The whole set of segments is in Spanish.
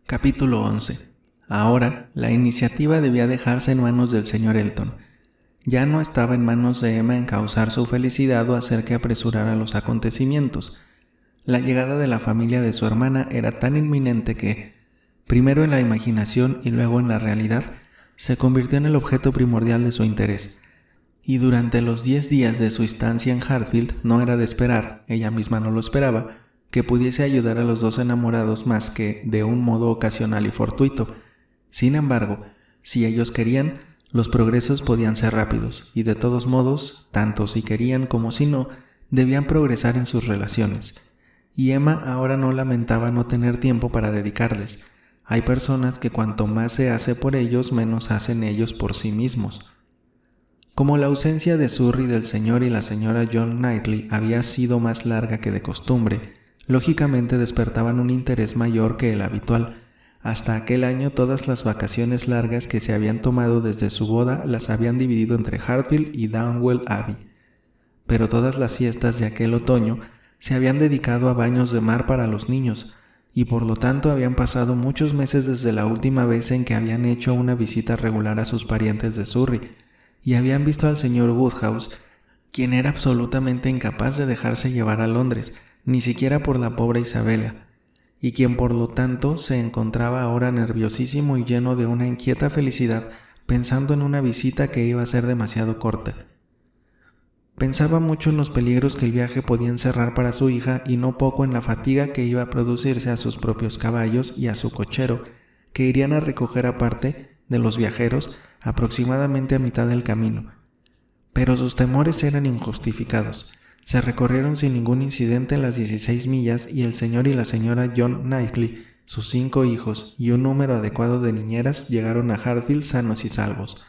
Capítulo 11. Ahora, la iniciativa debía dejarse en manos del señor Elton. Ya no estaba en manos de Emma encauzar su felicidad o hacer que apresurara los acontecimientos. La llegada de la familia de su hermana era tan inminente que, primero en la imaginación y luego en la realidad, se convirtió en el objeto primordial de su interés. Y durante los 10 días de su estancia en Hartfield no era de esperar, ella misma no lo esperaba, que pudiese ayudar a los dos enamorados más que de un modo ocasional y fortuito. Sin embargo, si ellos querían, los progresos podían ser rápidos, y de todos modos, tanto si querían como si no, debían progresar en sus relaciones. Y Emma ahora no lamentaba no tener tiempo para dedicarles. Hay personas que cuanto más se hace por ellos, menos hacen ellos por sí mismos. Como la ausencia de Surrey del señor y la señora John Knightley había sido más larga que de costumbre, lógicamente despertaban un interés mayor que el habitual. Hasta aquel año todas las vacaciones largas que se habían tomado desde su boda las habían dividido entre Hartfield y Downwell Abbey. Pero todas las fiestas de aquel otoño se habían dedicado a baños de mar para los niños, y por lo tanto habían pasado muchos meses desde la última vez en que habían hecho una visita regular a sus parientes de Surrey, y habían visto al señor Woodhouse, quien era absolutamente incapaz de dejarse llevar a Londres, ni siquiera por la pobre Isabela, y quien por lo tanto se encontraba ahora nerviosísimo y lleno de una inquieta felicidad, pensando en una visita que iba a ser demasiado corta. Pensaba mucho en los peligros que el viaje podía encerrar para su hija y no poco en la fatiga que iba a producirse a sus propios caballos y a su cochero, que irían a recoger aparte de los viajeros aproximadamente a mitad del camino. Pero sus temores eran injustificados. Se recorrieron sin ningún incidente las 16 millas y el señor y la señora John Knightley, sus 5 hijos y un número adecuado de niñeras llegaron a Hartfield sanos y salvos.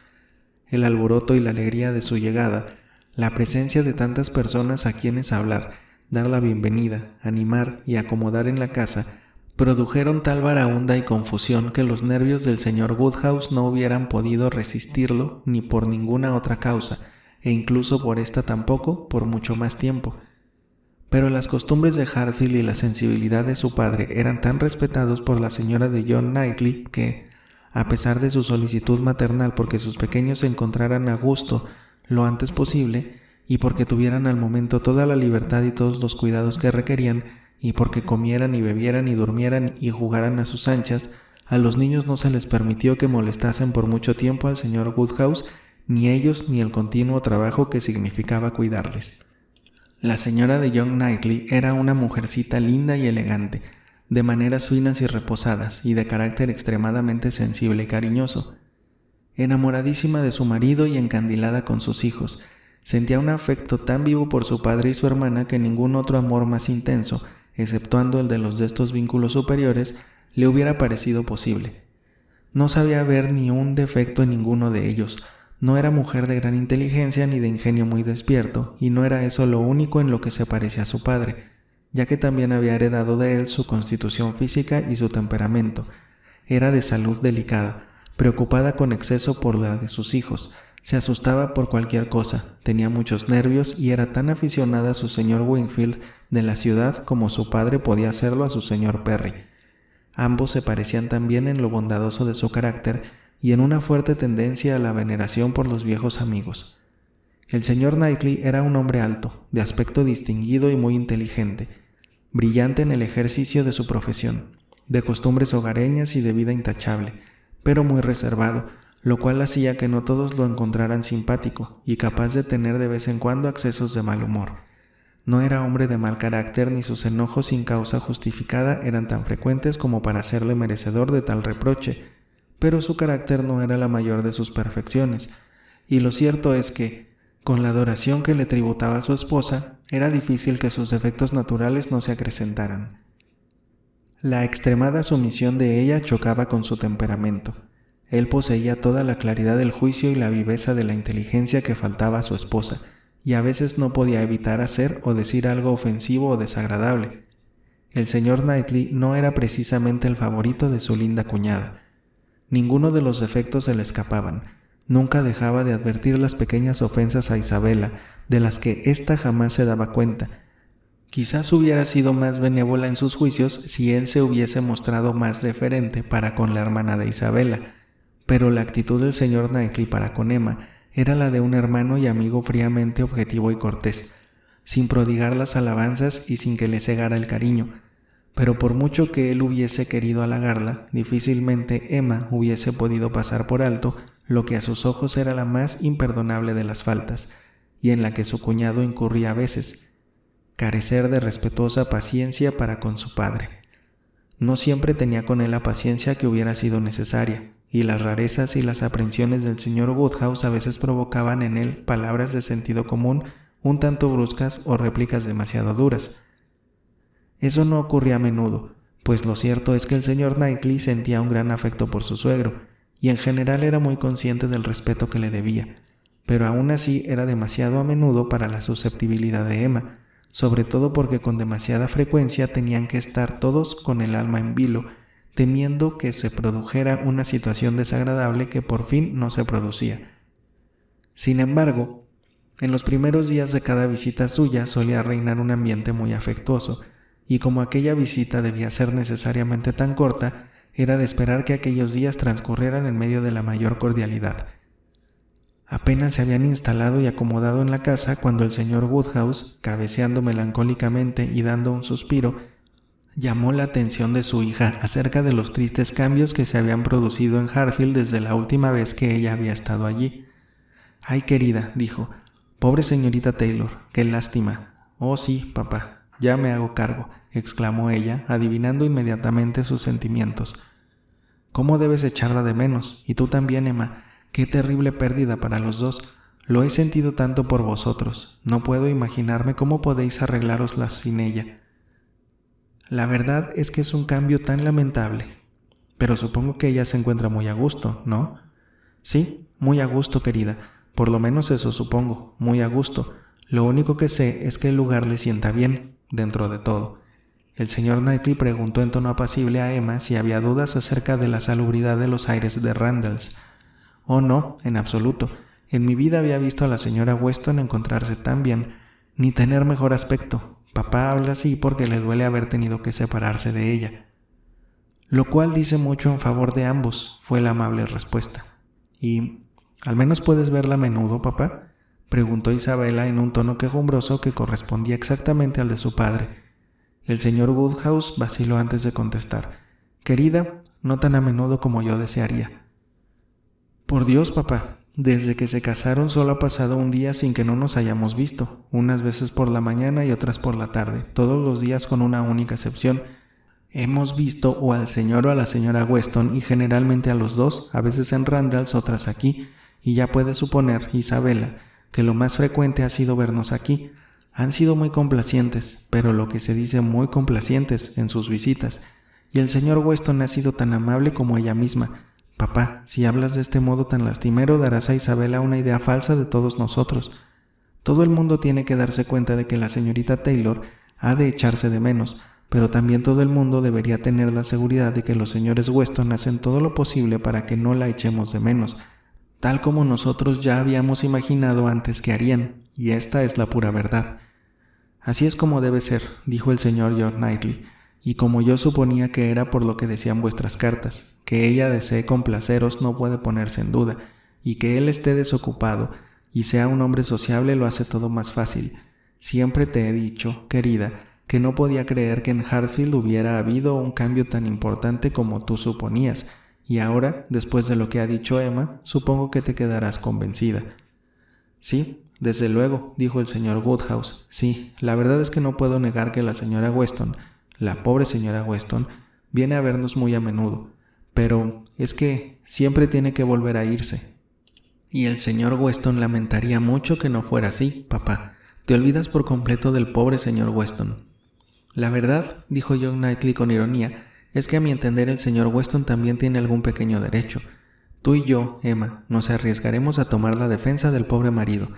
El alboroto y la alegría de su llegada, la presencia de tantas personas a quienes hablar, dar la bienvenida, animar y acomodar en la casa, produjeron tal barahunda y confusión que los nervios del señor Woodhouse no hubieran podido resistirlo ni por ninguna otra causa, e incluso por esta tampoco, por mucho más tiempo. Pero las costumbres de Hartfield y la sensibilidad de su padre eran tan respetados por la señora de John Knightley que, a pesar de su solicitud maternal porque sus pequeños se encontraran a gusto lo antes posible, y porque tuvieran al momento toda la libertad y todos los cuidados que requerían, y porque comieran y bebieran y durmieran y jugaran a sus anchas, a los niños no se les permitió que molestasen por mucho tiempo al señor Woodhouse, ni ellos ni el continuo trabajo que significaba cuidarles. La señora de John Knightley era una mujercita linda y elegante, de maneras finas y reposadas, y de carácter extremadamente sensible y cariñoso. Enamoradísima de su marido y encandilada con sus hijos, sentía un afecto tan vivo por su padre y su hermana que ningún otro amor más intenso, exceptuando el de los de estos vínculos superiores, le hubiera parecido posible. No sabía ver ni un defecto en ninguno de ellos. No era mujer de gran inteligencia ni de ingenio muy despierto, y no era eso lo único en lo que se parecía a su padre, ya que también había heredado de él su constitución física y su temperamento. Era de salud delicada, preocupada con exceso por la de sus hijos, se asustaba por cualquier cosa, tenía muchos nervios y era tan aficionada a su señor Wingfield de la ciudad como su padre podía serlo a su señor Perry. Ambos se parecían también en lo bondadoso de su carácter y en una fuerte tendencia a la veneración por los viejos amigos. El señor Knightley era un hombre alto, de aspecto distinguido y muy inteligente, brillante en el ejercicio de su profesión, de costumbres hogareñas y de vida intachable, pero muy reservado, lo cual hacía que no todos lo encontraran simpático y capaz de tener de vez en cuando accesos de mal humor. No era hombre de mal carácter ni sus enojos sin causa justificada eran tan frecuentes como para hacerle merecedor de tal reproche, pero su carácter no era la mayor de sus perfecciones, y lo cierto es que, con la adoración que le tributaba a su esposa, era difícil que sus defectos naturales no se acrecentaran. La extremada sumisión de ella chocaba con su temperamento. Él poseía toda la claridad del juicio y la viveza de la inteligencia que faltaba a su esposa, y a veces no podía evitar hacer o decir algo ofensivo o desagradable. El señor Knightley no era precisamente el favorito de su linda cuñada. Ninguno de los defectos se le escapaban. Nunca dejaba de advertir las pequeñas ofensas a Isabela, de las que ésta jamás se daba cuenta, Quizás hubiera sido más benévola en sus juicios si él se hubiese mostrado más deferente para con la hermana de Isabela, pero la actitud del señor Knightley para con Emma era la de un hermano y amigo fríamente objetivo y cortés, sin prodigar las alabanzas y sin que le cegara el cariño. Pero por mucho que él hubiese querido halagarla, difícilmente Emma hubiese podido pasar por alto lo que a sus ojos era la más imperdonable de las faltas, y en la que su cuñado incurría a veces: carecer de respetuosa paciencia para con su padre. No siempre tenía con él la paciencia que hubiera sido necesaria, y las rarezas y las aprensiones del señor Woodhouse a veces provocaban en él palabras de sentido común un tanto bruscas o réplicas demasiado duras. Eso no ocurría a menudo, pues lo cierto es que el señor Knightley sentía un gran afecto por su suegro, y en general era muy consciente del respeto que le debía, pero aún así era demasiado a menudo para la susceptibilidad de Emma, sobre todo porque con demasiada frecuencia tenían que estar todos con el alma en vilo, temiendo que se produjera una situación desagradable que por fin no se producía. Sin embargo, en los primeros días de cada visita suya solía reinar un ambiente muy afectuoso, y como aquella visita debía ser necesariamente tan corta, era de esperar que aquellos días transcurrieran en medio de la mayor cordialidad. Apenas se habían instalado y acomodado en la casa cuando el señor Woodhouse, cabeceando melancólicamente y dando un suspiro, llamó la atención de su hija acerca de los tristes cambios que se habían producido en Hartfield desde la última vez que ella había estado allí. «Ay, querida», dijo, «pobre señorita Taylor, qué lástima». «Oh, sí, papá, ya me hago cargo», exclamó ella, adivinando inmediatamente sus sentimientos. «¿Cómo debes echarla de menos? Y tú también, Emma. Qué terrible pérdida para los dos. Lo he sentido tanto por vosotros. No puedo imaginarme cómo podéis arreglároslas sin ella. La verdad es que es un cambio tan lamentable. Pero supongo que ella se encuentra muy a gusto, ¿no?» «Sí, muy a gusto, querida. Por lo menos eso supongo, muy a gusto. Lo único que sé es que el lugar le sienta bien, dentro de todo». El señor Knightley preguntó en tono apacible a Emma si había dudas acerca de la salubridad de los aires de Randalls. «Oh, no, en absoluto. En mi vida había visto a la señora Weston encontrarse tan bien, ni tener mejor aspecto. Papá habla así porque le duele haber tenido que separarse de ella». «Lo cual dice mucho en favor de ambos», fue la amable respuesta. «¿Y al menos puedes verla a menudo, papá?», preguntó Isabela en un tono quejumbroso que correspondía exactamente al de su padre. El señor Woodhouse vaciló antes de contestar. «Querida, no tan a menudo como yo desearía». «Por Dios, papá, desde que se casaron solo ha pasado un día sin que no nos hayamos visto, unas veces por la mañana y otras por la tarde, todos los días con una única excepción. Hemos visto o al señor o a la señora Weston y generalmente a los dos, a veces en Randalls, otras aquí, y ya puedes suponer, Isabela, que lo más frecuente ha sido vernos aquí. Han sido muy complacientes, pero lo que se dice muy complacientes en sus visitas, y el señor Weston ha sido tan amable como ella misma. Papá, si hablas de este modo tan lastimero, darás a Isabela una idea falsa de todos nosotros. Todo el mundo tiene que darse cuenta de que la señorita Taylor ha de echarse de menos, pero también todo el mundo debería tener la seguridad de que los señores Weston hacen todo lo posible para que no la echemos de menos, tal como nosotros ya habíamos imaginado antes que harían, y esta es la pura verdad». «Así es como debe ser», dijo el señor York Knightley, «y como yo suponía que era por lo que decían vuestras cartas. Que ella desee complaceros no puede ponerse en duda, y que él esté desocupado y sea un hombre sociable lo hace todo más fácil. Siempre te he dicho, querida, que no podía creer que en Hartfield hubiera habido un cambio tan importante como tú suponías, y ahora, después de lo que ha dicho Emma, supongo que te quedarás convencida». «Sí, desde luego», dijo el señor Woodhouse. «Sí, la verdad es que no puedo negar que la señora Weston, la pobre señora Weston, viene a vernos muy a menudo. Pero es que siempre tiene que volver a irse. Y el señor Weston lamentaría mucho que no fuera así, papá. Te olvidas por completo del pobre señor Weston». «La verdad», dijo John Knightley con ironía, «es que a mi entender el señor Weston también tiene algún pequeño derecho. Tú y yo, Emma, nos arriesgaremos a tomar la defensa del pobre marido.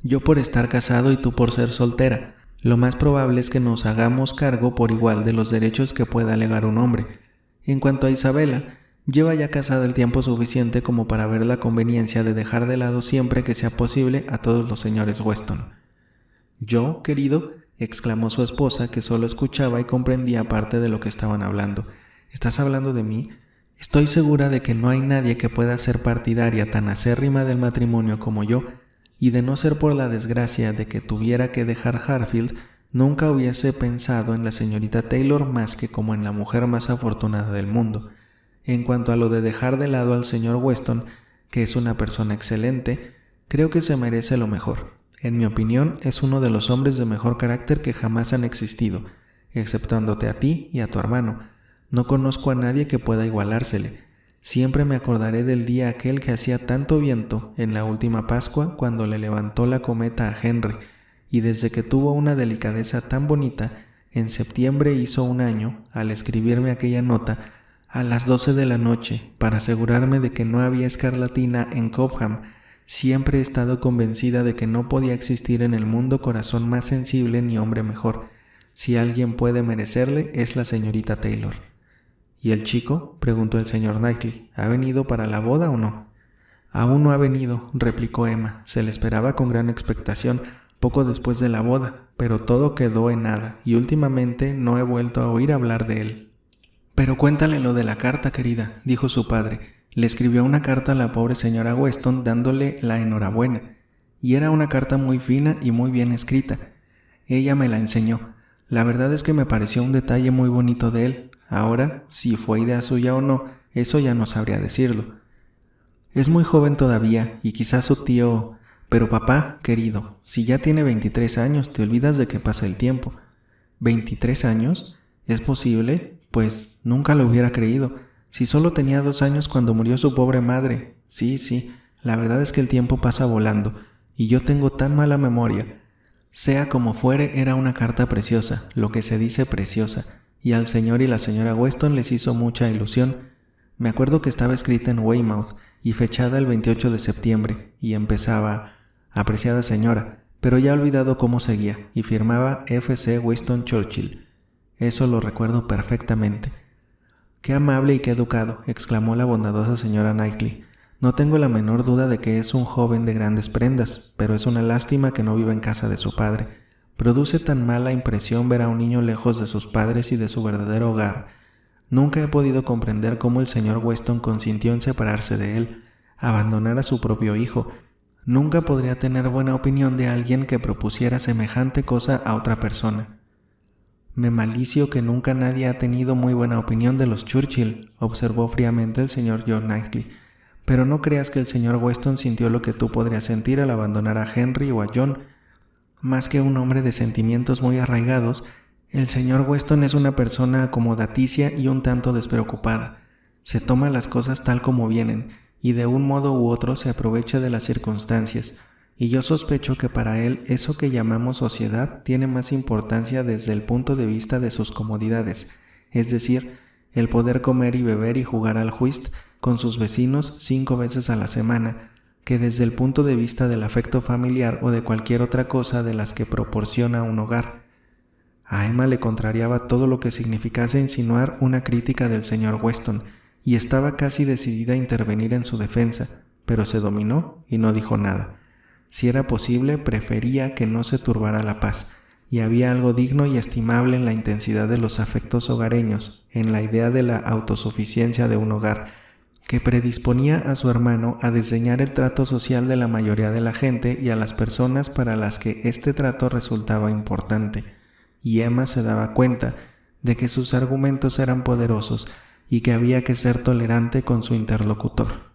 Yo por estar casado y tú por ser soltera. Lo más probable es que nos hagamos cargo por igual de los derechos que pueda alegar un hombre. En cuanto a Isabela, lleva ya casada el tiempo suficiente como para ver la conveniencia de dejar de lado siempre que sea posible a todos los señores Weston». «¿Yo, querido? exclamó su esposa, que solo escuchaba y comprendía parte de lo que estaban hablando. ¿Estás hablando de mí? Estoy segura de que no hay nadie que pueda ser partidaria tan acérrima del matrimonio como yo, y de no ser por la desgracia de que tuviera que dejar Harfield, nunca hubiese pensado en la señorita Taylor más que como en la mujer más afortunada del mundo. En cuanto a lo de dejar de lado al señor Weston, que es una persona excelente, creo que se merece lo mejor. En mi opinión, es uno de los hombres de mejor carácter que jamás han existido, exceptuándote a ti y a tu hermano. No conozco a nadie que pueda igualársele. Siempre me acordaré del día aquel que hacía tanto viento en la última Pascua, cuando le levantó la cometa a Henry, y desde que tuvo una delicadeza tan bonita, en septiembre hizo un año, al escribirme aquella nota, a las 12 de la noche, para asegurarme de que no había escarlatina en Cobham. Siempre he estado convencida de que no podía existir en el mundo corazón más sensible ni hombre mejor. Si alguien puede merecerle, es la señorita Taylor. ¿Y el chico?, preguntó el señor Knightley. ¿Ha venido para la boda o no? Aún no ha venido, replicó Emma. Se le esperaba con gran expectación poco después de la boda, pero todo quedó en nada, y últimamente no he vuelto a oír hablar de él. Pero cuéntale lo de la carta, querida, dijo su padre. Le escribió una carta a la pobre señora Weston dándole la enhorabuena, y era una carta muy fina y muy bien escrita. Ella me la enseñó. La verdad es que me pareció un detalle muy bonito de él. Ahora, si fue idea suya o no, eso ya no sabría decirlo. Es muy joven todavía, y quizás su tío... Pero papá, querido, si ya tiene 23 años, te olvidas de que pasa el tiempo. ¿23 años? ¿Es posible? Pues nunca lo hubiera creído. Si solo tenía 2 años cuando murió su pobre madre. Sí, la verdad es que el tiempo pasa volando, y yo tengo tan mala memoria. Sea como fuere, era una carta preciosa, lo que se dice preciosa, y al señor y la señora Weston les hizo mucha ilusión. Me acuerdo que estaba escrita en Weymouth y fechada el 28 de septiembre, y empezaba: «Apreciada señora», pero ya he olvidado cómo seguía, y firmaba F.C. Winston Churchill. Eso lo recuerdo perfectamente. «Qué amable y qué educado», exclamó la bondadosa señora Knightley. «No tengo la menor duda de que es un joven de grandes prendas, pero es una lástima que no viva en casa de su padre. Produce tan mala impresión ver a un niño lejos de sus padres y de su verdadero hogar. Nunca he podido comprender cómo el señor Weston consintió en separarse de él, abandonar a su propio hijo. Nunca podría tener buena opinión de alguien que propusiera semejante cosa a otra persona». «Me malicio que nunca nadie ha tenido muy buena opinión de los Churchill», observó fríamente el señor John Knightley. «Pero no creas que el señor Weston sintió lo que tú podrías sentir al abandonar a Henry o a John. Más que un hombre de sentimientos muy arraigados, el señor Weston es una persona acomodaticia y un tanto despreocupada. Se toma las cosas tal como vienen, y de un modo u otro se aprovecha de las circunstancias, y yo sospecho que para él eso que llamamos sociedad tiene más importancia desde el punto de vista de sus comodidades, es decir, el poder comer y beber y jugar al whist con sus vecinos 5 veces a la semana, que desde el punto de vista del afecto familiar o de cualquier otra cosa de las que proporciona un hogar. A Emma le contrariaba todo lo que significase insinuar una crítica del señor Weston, y estaba casi decidida a intervenir en su defensa, pero se dominó y no dijo nada. Si era posible, prefería que no se turbara la paz, y había algo digno y estimable en la intensidad de los afectos hogareños, en la idea de la autosuficiencia de un hogar, que predisponía a su hermano a desdeñar el trato social de la mayoría de la gente y a las personas para las que este trato resultaba importante, y Emma se daba cuenta de que sus argumentos eran poderosos y que había que ser tolerante con su interlocutor.